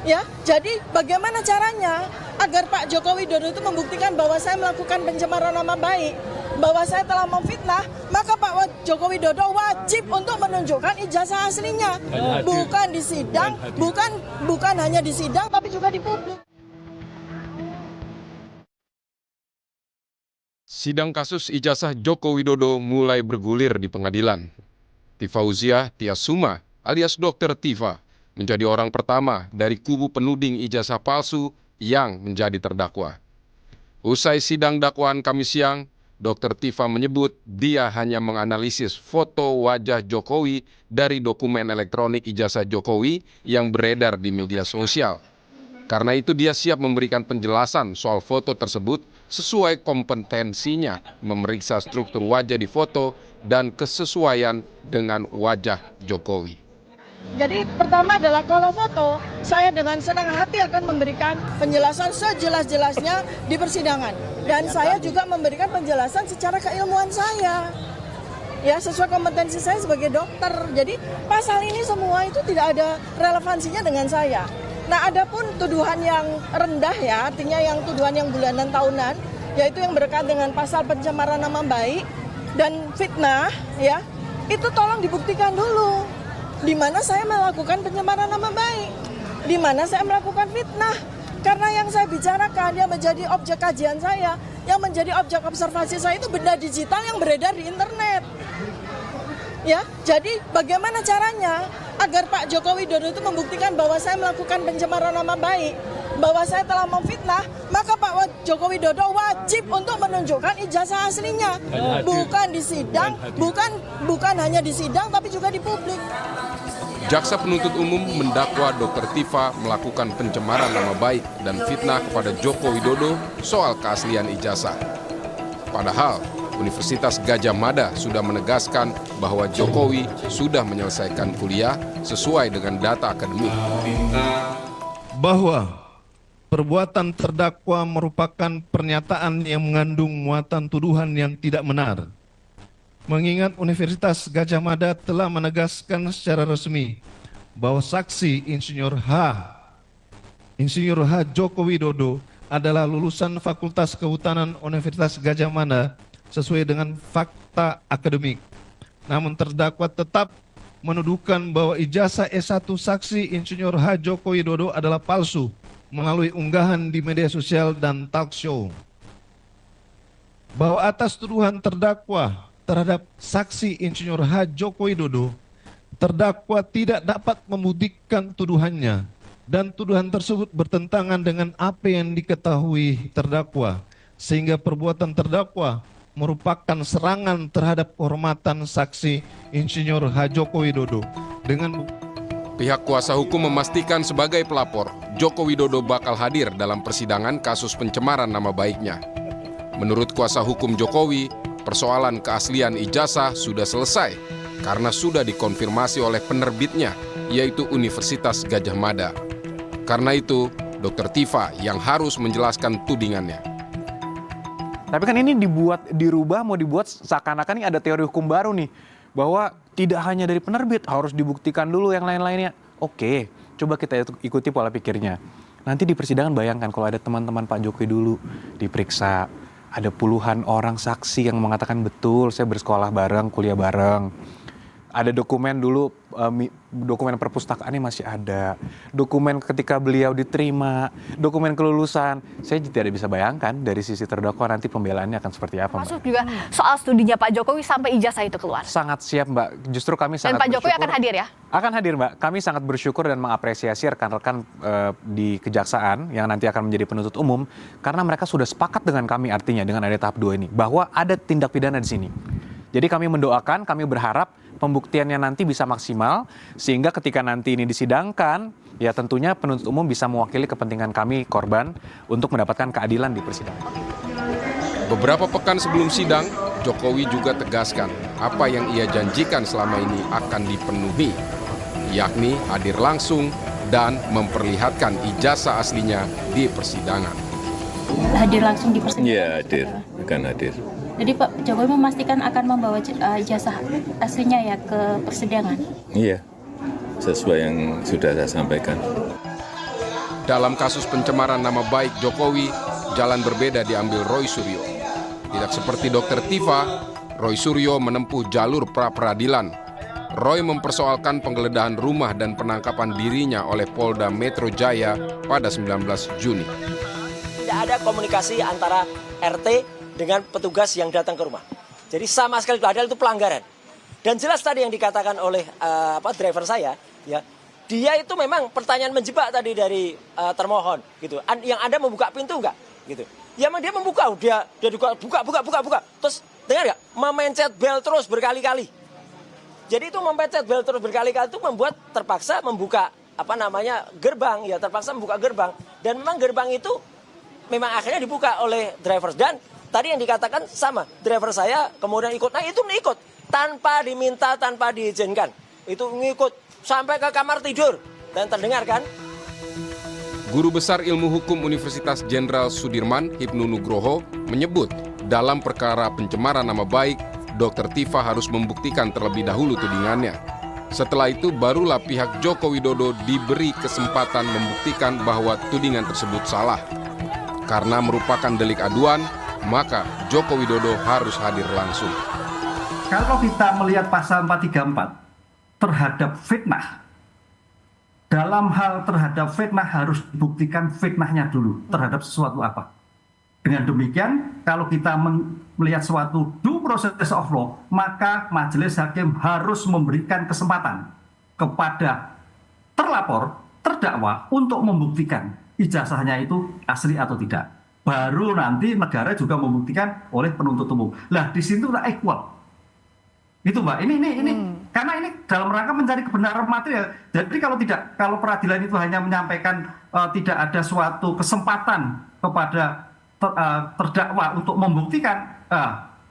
Ya, jadi bagaimana caranya agar Pak Joko Widodo itu membuktikan bahwa saya melakukan pencemaran nama baik, bahwa saya telah memfitnah, maka Pak Joko Widodo wajib untuk menunjukkan ijazah aslinya, bukan di sidang, bukan hanya di sidang, tapi juga di publik. Sidang kasus ijazah Joko Widodo mulai bergulir di pengadilan. Tifauziah Tiasuma alias Dr. Tifa menjadi orang pertama dari kubu penuding ijazah palsu yang menjadi terdakwa. Usai sidang dakwaan Kamis siang, Dr. Tifa menyebut dia hanya menganalisis foto wajah Jokowi dari dokumen elektronik ijazah Jokowi yang beredar di media sosial. Karena itu dia siap memberikan penjelasan soal foto tersebut sesuai kompetensinya memeriksa struktur wajah di foto dan kesesuaian dengan wajah Jokowi. Jadi pertama adalah kalau foto, saya dengan senang hati akan memberikan penjelasan sejelas-jelasnya di persidangan. Dan saya juga memberikan penjelasan secara keilmuan saya. Ya, sesuai kompetensi saya sebagai dokter. Jadi pasal ini semua itu tidak ada relevansinya dengan saya. Nah, adapun tuduhan yang rendah ya, artinya yang tuduhan yang bulanan tahunan, yaitu yang berkaitan dengan pasal pencemaran nama baik dan fitnah, ya, itu tolong dibuktikan dulu. Di mana saya melakukan pencemaran nama baik, di mana saya melakukan fitnah. Karena yang saya bicarakan yang menjadi objek kajian saya, yang menjadi objek observasi saya itu benda digital yang beredar di internet. Ya, jadi bagaimana caranya agar Pak Joko Widodo itu membuktikan bahwa saya melakukan pencemaran nama baik, bahwa saya telah memfitnah, maka Pak Joko Widodo wajib untuk menunjukkan ijazah aslinya, bukan di sidang, bukan hanya di sidang, tapi juga di publik. Jaksa penuntut umum mendakwa Dr. Tifa melakukan pencemaran nama baik dan fitnah kepada Joko Widodo soal keaslian ijazah. Padahal Universitas Gadjah Mada sudah menegaskan bahwa Jokowi sudah menyelesaikan kuliah sesuai dengan data akademik. Bahwa perbuatan terdakwa merupakan pernyataan yang mengandung muatan tuduhan yang tidak benar. Mengingat Universitas Gadjah Mada telah menegaskan secara resmi bahwa saksi Insinyur H. Joko Widodo adalah lulusan Fakultas Kehutanan Universitas Gadjah Mada sesuai dengan fakta akademik. Namun terdakwa tetap menuduhkan bahwa ijazah S1 saksi Insinyur H. Joko Widodo adalah palsu melalui unggahan di media sosial dan talk show. Bahwa atas tuduhan terdakwa terhadap saksi Insinyur H. Joko Widodo, terdakwa tidak dapat membuktikan tuduhannya dan tuduhan tersebut bertentangan dengan apa yang diketahui terdakwa, sehingga perbuatan terdakwa merupakan serangan terhadap kehormatan saksi Insinyur H. Joko Widodo. Dengan Pihak kuasa hukum memastikan sebagai pelapor, Joko Widodo bakal hadir dalam persidangan kasus pencemaran nama baiknya. Menurut kuasa hukum Jokowi, persoalan keaslian ijazah sudah selesai karena sudah dikonfirmasi oleh penerbitnya, yaitu Universitas Gadjah Mada. Karena itu, Dr. Tifa yang harus menjelaskan tudingannya. Tapi kan ini dirubah, mau dibuat seakan-akan ini ada teori hukum baru nih. Bahwa tidak hanya dari penerbit, harus dibuktikan dulu yang lain-lainnya. Oke, coba kita ikuti pola pikirnya. Nanti di persidangan bayangkan kalau ada teman-teman Pak Jokowi dulu diperiksa. Ada puluhan orang saksi yang mengatakan betul saya bersekolah bareng, kuliah bareng. Ada dokumen dulu, dokumen perpustakaannya masih ada. Dokumen ketika beliau diterima, dokumen kelulusan. Saya tidak bisa bayangkan dari sisi terdakwa nanti pembelaannya akan seperti apa, Mbak. Masuk juga soal studinya Pak Jokowi sampai ijazah itu keluar. Sangat siap, Mbak. Justru kami sangat Dan Pak Jokowi bersyukur, akan hadir ya? Akan hadir, Mbak. Kami sangat bersyukur dan mengapresiasi rekan-rekan di kejaksaan yang nanti akan menjadi penuntut umum. Karena mereka sudah sepakat dengan kami artinya dengan ada tahap 2 ini. Bahwa ada tindak pidana di sini. Jadi kami mendoakan, kami berharap pembuktiannya nanti bisa maksimal sehingga ketika nanti ini disidangkan ya tentunya penuntut umum bisa mewakili kepentingan kami korban untuk mendapatkan keadilan di persidangan. Beberapa pekan sebelum sidang, Jokowi juga tegaskan apa yang ia janjikan selama ini akan dipenuhi, yakni hadir langsung dan memperlihatkan ijazah aslinya di persidangan. Hadir langsung di persidangan? Iya, hadir, akan hadir. Jadi Pak Jokowi memastikan akan membawa ijazah aslinya ya ke persidangan? Iya, sesuai yang sudah saya sampaikan. Dalam kasus pencemaran nama baik Jokowi, jalan berbeda diambil Roy Suryo. Tidak seperti Dr. Tifa, Roy Suryo menempuh jalur pra-peradilan. Roy mempersoalkan penggeledahan rumah dan penangkapan dirinya oleh Polda Metro Jaya pada 19 Juni. Tidak ada komunikasi antara RT dengan petugas yang datang ke rumah. Jadi sama sekali itu pelanggaran. Dan jelas tadi yang dikatakan oleh driver saya, ya, dia itu memang pertanyaan menjebak tadi dari termohon, gitu. Yang Anda membuka pintu enggak, gitu. Ya memang dia membuka, dia buka. Terus dengar nggak? Memencet bel terus berkali-kali. Jadi itu memencet bel terus berkali-kali itu membuat terpaksa membuka gerbang, ya terpaksa membuka gerbang. Dan memang gerbang itu memang akhirnya dibuka oleh driver. Dan tadi yang dikatakan sama, driver saya kemudian ikut. Nah itu ikut tanpa diminta, tanpa diizinkan. Itu ngikut sampai ke kamar tidur dan terdengar kan? Guru Besar Ilmu Hukum Universitas Jenderal Sudirman, Hipnu Nugroho, menyebut dalam perkara pencemaran nama baik, Dr. Tifa harus membuktikan terlebih dahulu tudingannya. Setelah itu barulah pihak Joko Widodo diberi kesempatan membuktikan bahwa tudingan tersebut salah. Karena merupakan delik aduan, maka Joko Widodo harus hadir langsung. Kalau kita melihat pasal 434 terhadap fitnah, dalam hal terhadap fitnah harus dibuktikan fitnahnya dulu terhadap sesuatu apa. Dengan demikian, kalau kita melihat suatu due process of law, maka majelis hakim harus memberikan kesempatan kepada terlapor, terdakwa untuk membuktikan ijazahnya itu asli atau tidak. Baru nanti negara juga membuktikan oleh penuntut umum. Lah di situ lah equal. Itu Mbak, ini karena ini dalam rangka mencari kebenaran material. Jadi kalau peradilan itu hanya menyampaikan tidak ada suatu kesempatan kepada terdakwa untuk membuktikan,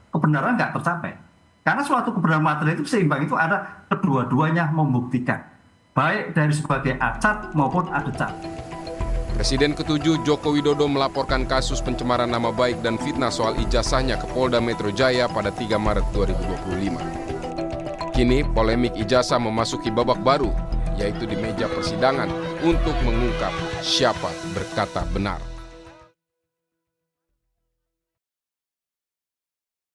kebenaran nggak tercapai. Karena suatu kebenaran material itu seimbang, itu ada kedua-duanya membuktikan, baik dari sebagai acat maupun adecat. Presiden ke-7 Joko Widodo melaporkan kasus pencemaran nama baik dan fitnah soal ijazahnya ke Polda Metro Jaya pada 3 Maret 2025. Kini polemik ijazah memasuki babak baru, yaitu di meja persidangan untuk mengungkap siapa berkata benar.